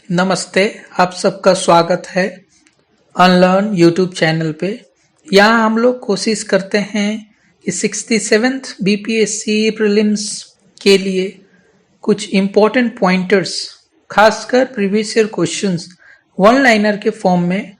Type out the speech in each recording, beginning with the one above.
नमस्ते, आप सबका स्वागत है अनलर्न यूट्यूब चैनल पे। यहाँ हम लोग कोशिश करते हैं कि 67th बीपीएससी प्रीलिम्स के लिए कुछ इम्पोर्टेंट पॉइंटर्स, खासकर previous year questions one liner के फॉर्म में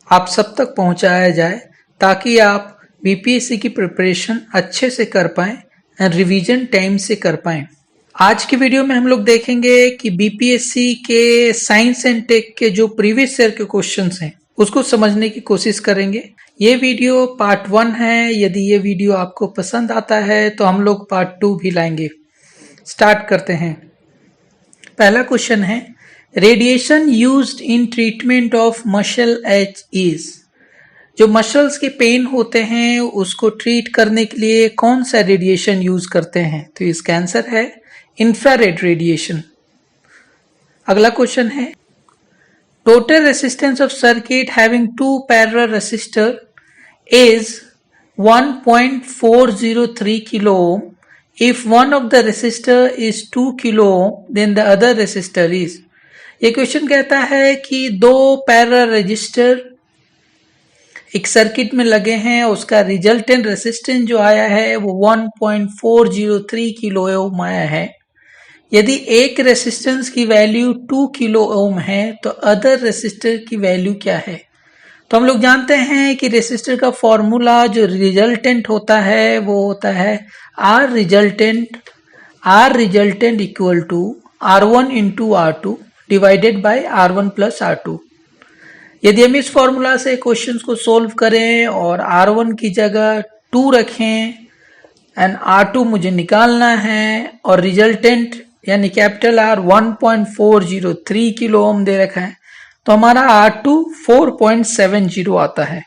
आप सब तक पहुँचाया जाए, ताकि आप बीपीएससी की प्रिपरेशन अच्छे से कर पाएँ एंड रिवीजन टाइम से कर पाएँ। आज की वीडियो में हम लोग देखेंगे कि बीपीएससी के साइंस एंड टेक के जो प्रीवियस ईयर के क्वेश्चंस हैं उसको समझने की कोशिश करेंगे। ये वीडियो पार्ट 1 है। यदि ये वीडियो आपको पसंद आता है तो हम लोग पार्ट 2 भी लाएंगे। स्टार्ट करते हैं। पहला क्वेश्चन है, radiation used in treatment of muscle H is. जो मसल्स के पेन होते हैं उसको ट्रीट करने के लिए कौन सा रेडिएशन यूज करते हैं? तो इसका आंसर है इंफ्रारेड रेडिएशन। अगला क्वेश्चन है, total resistance of circuit having two parallel resistor is 1.403 kilo ohm. If one of the resistor is 2 kilo ohm then the other resistor is. ये क्वेश्चन कहता है कि दो पैरेलल रेजिस्टर एक circuit में लगे हैं, उसका रिजल्टेंट रेसिस्टेंस जो आया है वो 1.403 किलो ओम आया है। यदि एक रेसिस्टेंस की वैल्यू 2 किलो ओम है तो अदर रेसिस्टर की वैल्यू क्या है? तो हम लोग जानते हैं कि रेसिस्टर का फॉर्मूला जो रिजल्टेंट होता है वो होता है R resultant equal to R1 into R2 divided by R1 plus R2। यदि हम इस फॉर्मूला से क्वेश्चन को सोल्व करें और R1 की जगह 2 रखें एंड R2 मुझे निकालना है और रिजल्टेंट यानी कैपिटल R 1.403 किलो ओम दे रखा है, तो हमारा R2 4.70 आता है।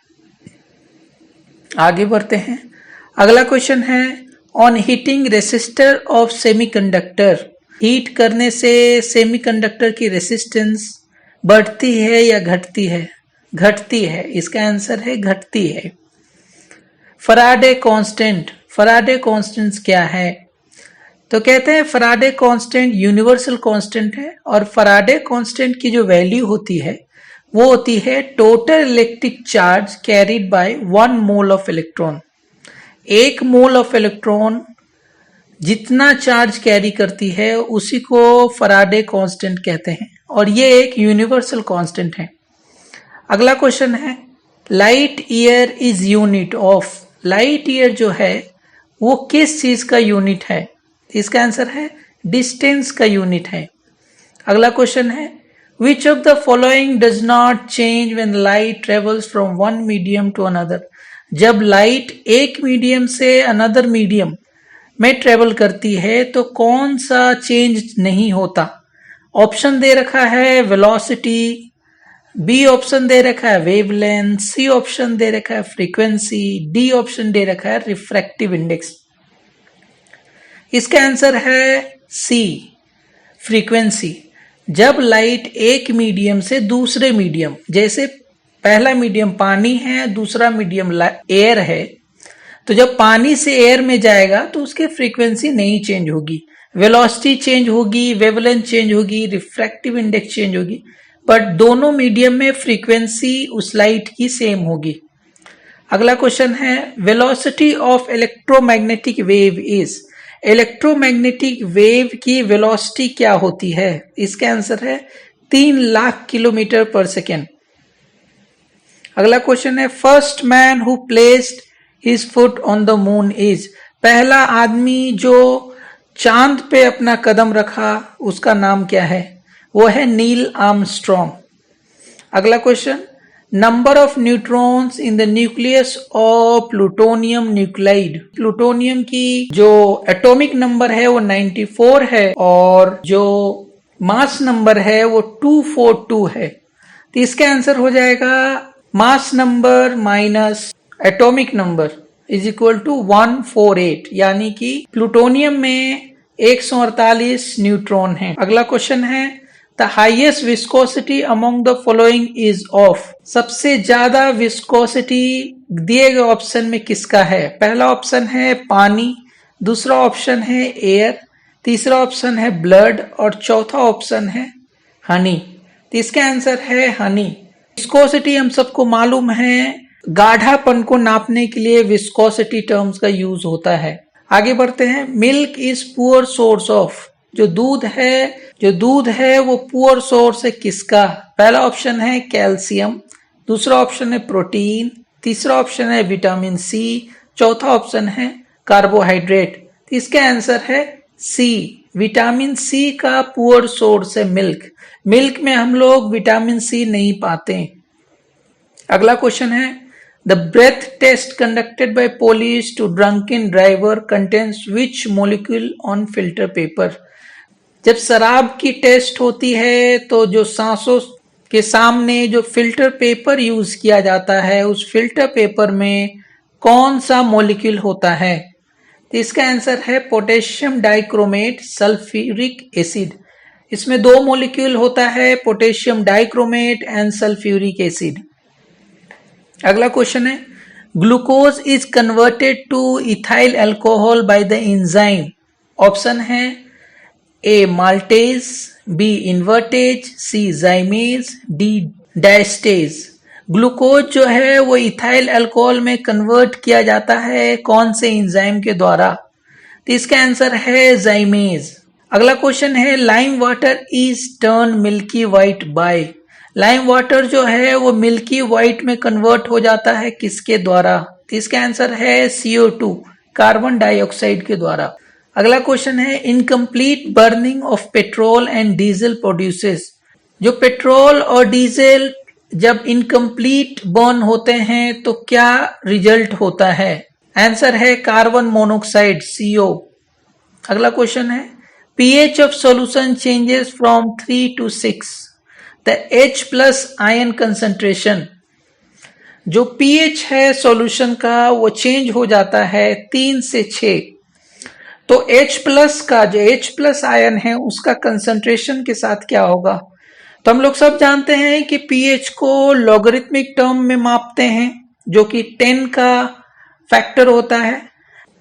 आगे बढ़ते हैं। अगला क्वेश्चन है, on heating resistor of semiconductor. Heat करने से सेमीकंडक्टर की रेसिस्टेंस बढ़ती है या घटती है? घटती है। इसका आंसर है घटती है। Faraday constant. फराडे कांस्टेंट क्या है? तो कहते हैं फराडे कांस्टेंट यूनिवर्सल कांस्टेंट है और फराडे कांस्टेंट की जो वैल्यू होती है वो होती है total electric charge carried by 1 mole of electron. 1 mole of electron जितना चार्ज कैरी करती है उसी को फराडे कांस्टेंट कहते हैं और ये एक यूनिवर्सल कांस्टेंट है। अगला क्वेश्चन है, light year is unit of. Light year जो है वो किस चीज का यूनिट है? इसका आंसर है डिस्टेंस का यूनिट है। अगला क्वेश्चन है, which of the following does not change when light travels from one medium to another. जब लाइट एक मीडियम से अनदर मीडियम में ट्रेवल करती है तो कौन सा चेंज नहीं होता? ऑप्शन दे रखा है वेलोसिटी, बी ऑप्शन दे रखा है वेवलेंथ, सी ऑप्शन दे रखा है फ्रीक्वेंसी, डी ऑप्शन दे रखा है रिफ्रैक्टिव इंडेक्स। इसका आंसर है सी, फ्रीक्वेंसी। जब लाइट एक मीडियम से दूसरे मीडियम, जैसे पहला मीडियम पानी है, दूसरा मीडियम एयर है, तो जब पानी से एयर में जाएगा तो उसकी फ्रीक्वेंसी नहीं चेंज होगी, वेलोसिटी चेंज होगी, वेवलेंथ चेंज होगी, रिफ्रैक्टिव इंडेक्स चेंज होगी, बट दोनों मीडियम में फ्रीक्वेंसी उस लाइट की सेम होगी। अगला क्वेश्चन है, velocity of electromagnetic wave is. Electromagnetic wave की वेलोसिटी क्या होती है? इसका आंसर है 3 लाख किलोमीटर पर सेकेंड। अगला क्वेश्चन है, first man who placed his foot on the moon is. पहला आदमी जो चांद पे अपना कदम रखा उसका नाम क्या है? वो है नील आर्मस्ट्रॉन्ग। अगला question, number of neutrons in the nucleus of plutonium nuclide. Plutonium की जो एटॉमिक नंबर है वो 94 है और जो मास नंबर है वो 242 है। तो इसका आंसर हो जाएगा mass number minus atomic number is equal to 148, यानी कि प्लूटोनियम में 148 न्यूट्रॉन है। अगला क्वेश्चन है, the highest viscosity among the following is of. सबसे ज्यादा विस्कोसिटी दिए गए ऑप्शन में किसका है? पहला ऑप्शन है पानी, दूसरा ऑप्शन है एयर, तीसरा ऑप्शन है ब्लड और चौथा ऑप्शन है हनी। तो इसका आंसर है हनी। विस्कोसिटी हम सबको मालूम है, गाढ़ापन को नापने के लिए विस्कोसिटी टर्म्स का यूज होता है। आगे बढ़ते हैं। Milk is poor source of, जो दूध है वो पुअर सोर्स है किसका? पहला ऑप्शन है कैल्शियम, दूसरा ऑप्शन है प्रोटीन, तीसरा ऑप्शन है विटामिन सी, चौथा ऑप्शन है कार्बोहाइड्रेट। तो इसका आंसर है सी, विटामिन सी का पुअर सोर्स है मिल्क। मिल्क में हम लोग विटामिन सी नहीं पाते। अगला क्वेश्चन है, the breath test conducted by police to drunken driver contains which molecule on filter paper. जब शराब की टेस्ट होती है तो जो सांसों के सामने जो फिल्टर पेपर यूज किया जाता है, उस फिल्टर पेपर में कौन सा मॉलिक्यूल होता है? तो इसका आंसर है पोटेशियम डाइक्रोमेट सल्फ्यूरिक एसिड। इसमें दो मॉलिक्यूल होता है, potassium dichromate and sulphuric acid. अगला क्वेश्चन है, glucose is converted two ethyl alcohol by the enzyme. Option है ए माल्टेज, बी इन्वर्टेज, सी जाइमेज, डी डायस्टेज। ग्लूकोज जो है वो इथाइल अल्कोहल में कन्वर्ट किया जाता है कौन से एंजाइम के द्वारा? तो इसका आंसर है जाइमेज। अगला क्वेश्चन है, lime water is turn milky white by. Lime water जो है वो मिल्की व्हाइट में कन्वर्ट हो जाता है किसके द्वारा? तो इसका आंसर है CO2, कार्बन डाइऑक्साइड के द्वारा। अगला क्वेश्चन है, incomplete burning of petrol and diesel produces. जो पेट्रोल और डीजल जब इनकम्प्लीट बर्न होते हैं तो क्या रिजल्ट होता है? आंसर है कार्बन मोनोऑक्साइड CO। अगला क्वेश्चन है, pH of solution changes from 3 to 6, the H+ ion concentration. जो pH है सॉल्यूशन का वो चेंज हो जाता है 3 से 6। तो H+ का जो H+ आयन है उसका कंसंट्रेशन के साथ क्या होगा? तो हम लोग सब जानते हैं कि pH को लॉगरिथमिक टर्म में मापते हैं जो कि 10 का फैक्टर होता है।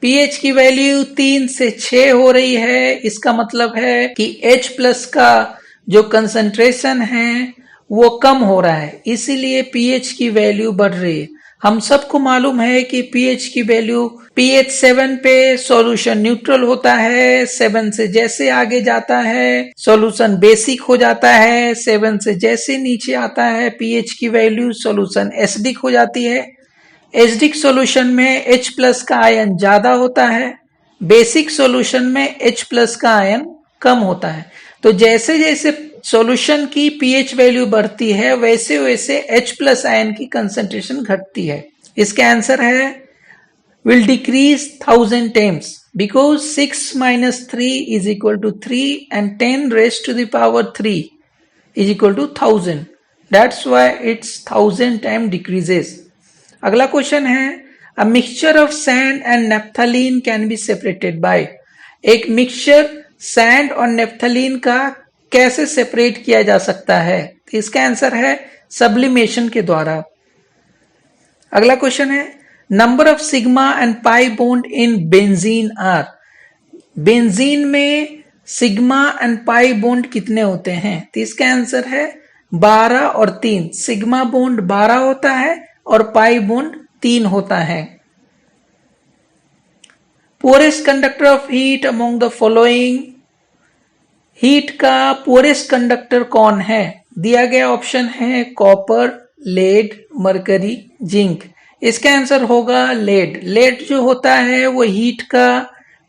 pH की वैल्यू 3 से 6 हो रही है, इसका मतलब है कि H+ का जो कंसंट्रेशन है वो कम हो रहा है, इसीलिए pH की वैल्यू बढ़ रही है। हम सबको मालूम है कि pH की वैल्यू pH 7 पे सॉल्यूशन न्यूट्रल होता है, 7 से जैसे आगे जाता है सॉल्यूशन बेसिक हो जाता है, 7 से जैसे नीचे आता है pH की वैल्यू सॉल्यूशन एसिडिक हो जाती है। एसिडिक सॉल्यूशन में H+ का आयन ज्यादा होता है, बेसिक सॉल्यूशन में H+ का आयन कम होता है। तो जैसे जैसे सॉल्यूशन की pH वैल्यू बढ़ती है वैसे वैसे H+ आयन की कंसंट्रेशन घटती है। इसका आंसर है will decrease 1000 times because 6 minus 3 is equal to 3 and 10 raised to the power 3 is equal to 1000. That's why it's 1000 times decreases. अगला क्वेश्चन है, a mixture of sand and naphthalene can be separated by। एक mixture sand और naphthalene का कैसे separate किया जा सकता है? तो इसका आंसर है सब्लिमेशन के द्वारा। अगला क्वेश्चन है, number of sigma and pi bond in benzene are. Benzene में सिग्मा एंड पाई बॉन्ड कितने होते हैं? तो इसका आंसर है 12 और 3। सिग्मा बॉन्ड 12 होता है और पाई बॉन्ड 3 होता है। Forest conductor of heat among the following. Heat का पोरेस्ट कंडक्टर कौन है? दिया गया ऑप्शन है कॉपर, लेड, मरकरी, जिंक। इसका आंसर होगा लेड। लेड जो होता है वो हीट का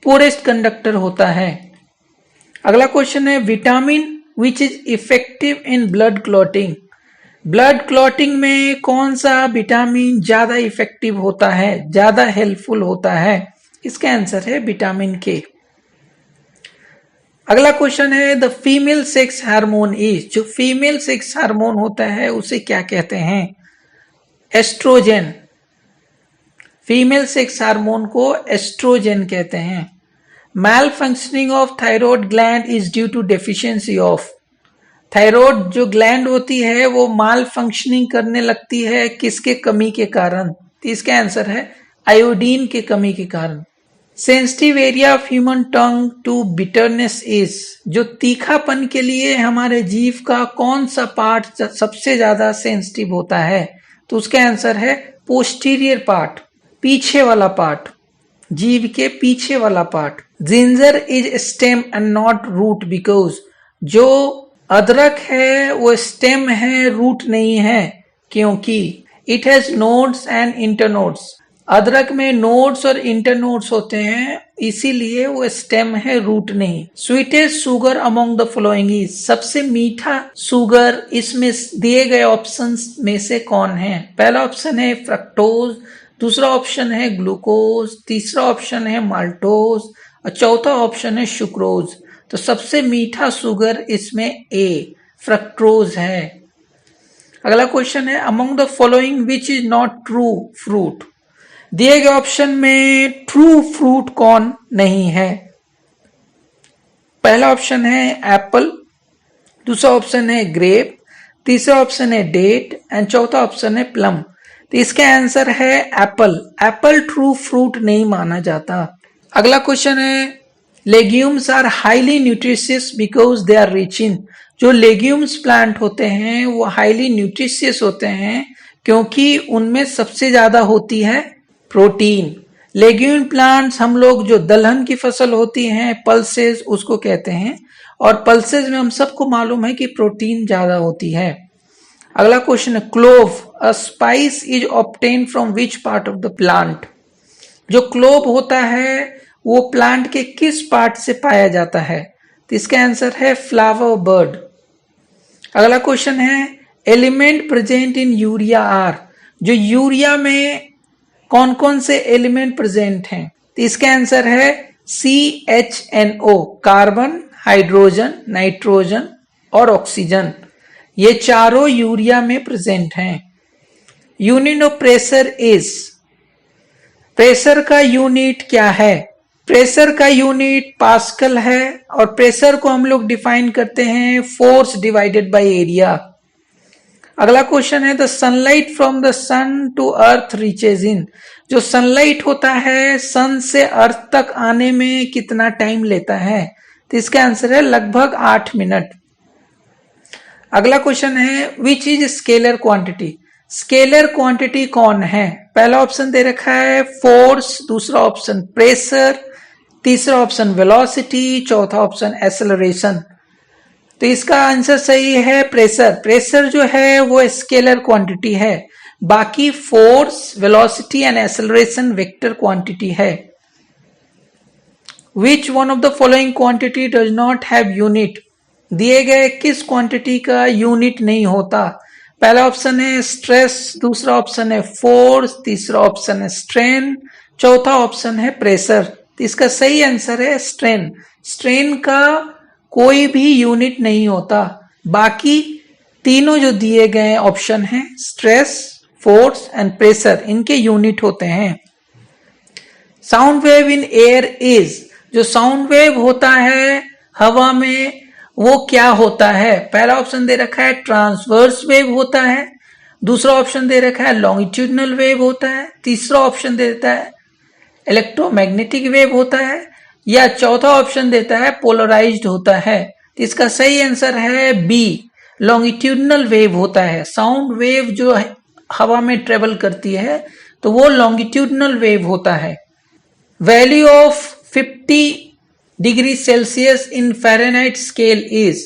पोरेस्ट कंडक्टर होता है। अगला क्वेश्चन है, vitamin which is effective in blood clotting. Blood clotting में कौन सा विटामिन ज्यादा इफेक्टिव होता है, ज्यादा हेल्पफुल होता है? इसका आंसर है विटामिन के। अगला क्वेश्चन है, the female sex hormone is. जो फीमेल सेक्स हार्मोन होता है उसे क्या कहते हैं? एस्ट्रोजन। फीमेल सेक्स हार्मोन को एस्ट्रोजन कहते हैं। Malfunctioning of thyroid gland is due to deficiency of. Thyroid जो ग्लैंड होती है वो माल फंक्शनिंग करने लगती है किसके कमी के कारण? तो इसका आंसर है आयोडीन के कमी के कारण। Sensitive area of human tongue to bitterness is, जो तीखापन के लिए हमारे जीव का कौन सा पार्ट सबसे ज्यादा सेंसिटिव होता है? तो उसका आंसर है पोस्टीरियर पार्ट, पीछे वाला पार्ट, जीव के पीछे वाला part. Ginger is stem and not root because, जो अदरक है वो स्टेम है, रूट नहीं है, क्योंकि it has nodes and internodes, अदरक में नोड्स और इंटरनोड्स होते हैं, इसीलिए वो स्टेम है, रूट नहीं। Sweetest sugar among the following is, सबसे मीठा सुगर इसमें दिए गए ऑप्शंस में से कौन है? पहला ऑप्शन है फ्रक्टोज, दूसरा ऑप्शन है ग्लूकोज, तीसरा ऑप्शन है माल्टोज और चौथा ऑप्शन है सुक्रोज। तो सबसे मीठा सुगर इसमें ए फ्रक्टोज है। अगला क्वेश्चन है among the following which is not true fruit, दिए गए ऑप्शन में ट्रू फ्रूट कौन नहीं है? पहला ऑप्शन है एप्पल, दूसरा ऑप्शन है ग्रेप, तीसरा ऑप्शन है डेट एंड चौथा ऑप्शन है प्लम। तो इसका आंसर है एप्पल। एप्पल ट्रू फ्रूट नहीं माना जाता। अगला क्वेश्चन है legumes are highly nutritious because they are rich in, जो लेग्यूम्स प्लांट होते हैं वो हाईली न्यूट्रिशियस होते हैं क्योंकि उनमें सबसे ज्यादा होती है प्रोटीन। लेग्यूम प्लांट्स हम लोग जो दलहन की फसल होती हैं पल्सेस उसको कहते हैं, और पल्सेस में हम सबको मालूम है कि प्रोटीन ज्यादा होती है। अगला क्वेश्चन है clove, a spice is obtain from which part of the plant, जो क्लोव होता है वो प्लांट के किस पार्ट से पाया जाता है? तो इसका आंसर है फ्लावर बर्ड। अगला क्वेश्चन है element present in urea are, जो यूरिया में कौन कौन से एलिमेंट प्रेजेंट हैं? तो इसका आंसर है CHNO, कार्बन, हाइड्रोजन, नाइट्रोजन और ऑक्सीजन, ये चारों यूरिया में प्रेजेंट हैं। Unit of pressure is, pressure का यूनिट क्या है? प्रेशर का यूनिट पास्कल है और प्रेशर को हम लोग डिफाइन करते हैं फोर्स डिवाइडेड बाय एरिया। अगला क्वेश्चन है the sunlight from the sun to earth reaches in, जो सनलाइट होता है सन से अर्थ तक आने में कितना टाइम लेता है? तो इसका आंसर है लगभग 8 मिनट। अगला क्वेश्चन है which is scalar quantity, scalar quantity कौन है? पहला ऑप्शन दे रखा है फोर्स, दूसरा ऑप्शन प्रेशर, तीसरा ऑप्शन वेलोसिटी, चौथा ऑप्शन एक्सेलरेशन। तो इसका आंसर सही है प्रेशर। प्रेशर जो है वो स्केलर क्वांटिटी है, बाकी force, velocity and acceleration vector quantity है। Which one of the following quantity does not have unit, दिए गए किस क्वांटिटी का यूनिट नहीं होता? पहला ऑप्शन है स्ट्रेस, दूसरा ऑप्शन है फोर्स, तीसरा ऑप्शन है स्ट्रेन, चौथा ऑप्शन है प्रेशर। तो इसका सही आंसर है स्ट्रेन। स्ट्रेन का कोई भी यूनिट नहीं होता, बाकी तीनों जो दिए गए ऑप्शन हैं स्ट्रेस, फोर्स एंड प्रेशर, इनके यूनिट होते हैं। Sound wave in air is, जो साउंड वेव होता है हवा में वो क्या होता है? पहला ऑप्शन दे रखा है ट्रांसवर्स वेव होता है, दूसरा ऑप्शन दे रखा है लॉन्गिट्यूडनल वेव होता है, तीसरा ऑप्शन देता है इलेक्ट्रोमैग्नेटिक वेव होता है, या चौथा ऑप्शन देता है पोलराइज्ड होता है। तो इसका सही आंसर है बी, लॉन्गिट्यूडनल वेव होता है। साउंड वेव जो हवा में ट्रेवल करती है तो वो लॉन्गिट्यूडनल वेव होता है। Value of 50 degree Celsius in Fahrenheit scale is,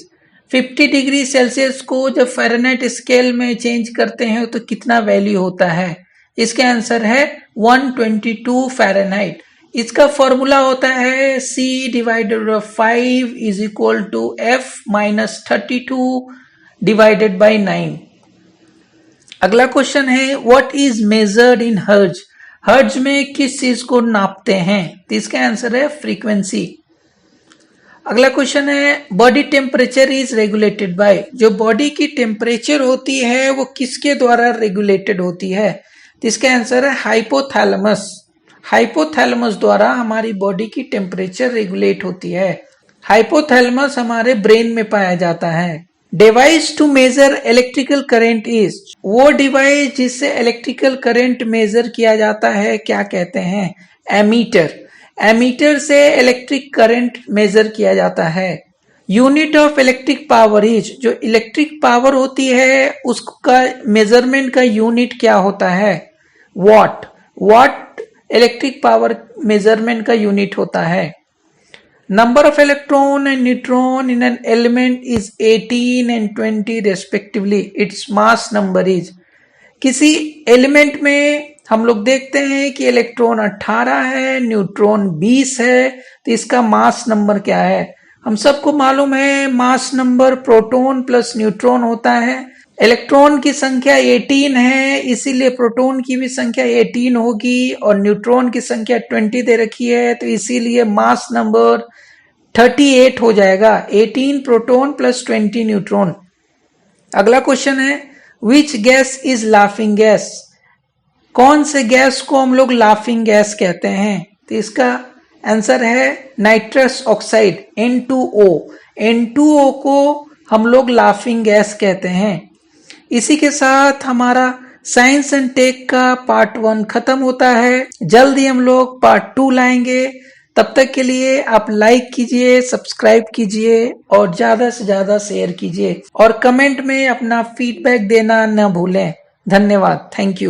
50 degree Celsius को जब फ़ारेनहाइट स्केल में चेंज करते हैं तो कितना वैल्यू होता है? इसका आंसर है 122 फ़ारेनहाइट। इसका फॉर्मूला होता है C divided by 5 is equal to F minus 32 divided by 9। अगला क्वेश्चन है व्हाट इज मेजर्ड इन हर्ज, हर्ज में किस चीज को नापते हैं? तो इसका आंसर है फ्रीक्वेंसी। अगला क्वेश्चन है body temperature is regulated by, जो बॉडी की टेम्परेचर होती है वो किसके द्वारा रेगुलेटेड होती है? तो इसका आंसर है हाइपोथैलेमस। हाइपोथैलेमस द्वारा हमारी बॉडी की टेम्परेचर रेगुलेट होती है। हाइपोथैलेमस हमारे ब्रेन में पाया जाता है। Device to measure electrical current is, वो डिवाइस जिससे इलेक्ट्रिकल करंट मेजर किया जाता है क्या कहते हैं? एमीटर। एमीटर से इलेक्ट्रिक करंट मेजर किया जाता है। Unit of electric power is, जो इलेक्ट्रिक पावर होती है उसका मेजरमेंट का यूनिट क्या होता है? Watt. Watt electric power measurement का यूनिट होता है। Number of electron and neutron in an element is 18 and 20 respectively, its mass number is. किसी एलिमेंट में हम लोग देखते हैं कि इलेक्ट्रॉन 18 है, न्यूट्रॉन 20 है, तो इसका मास नंबर क्या है? हम सबको मालूम है mass number proton plus neutron होता है। इलेक्ट्रॉन की संख्या 18 है, इसीलिए प्रोटॉन की भी संख्या 18 होगी, और न्यूट्रॉन की संख्या 20 दे रखी है, तो इसीलिए मास नंबर 38 हो जाएगा। 18 प्रोटॉन प्लस 20 न्यूट्रॉन। अगला क्वेश्चन है, which gas is laughing gas? कौन से गैस को हम लोग लाफिंग गैस कहते हैं? तो इसका आंसर है नाइट्रस ऑक्साइड, N2O। N2O को हम लोग लाफिंग गैस कहते हैं। इसी के साथ हमारा साइंस एंड टेक का पार्ट 1 खत्म होता है। जल्दी हम लोग पार्ट 2 लाएंगे। तब तक के लिए आप लाइक कीजिए, सब्सक्राइब कीजिए और ज्यादा से ज्यादा शेयर कीजिए, और कमेंट में अपना फीडबैक देना न भूलें। धन्यवाद। Thank you.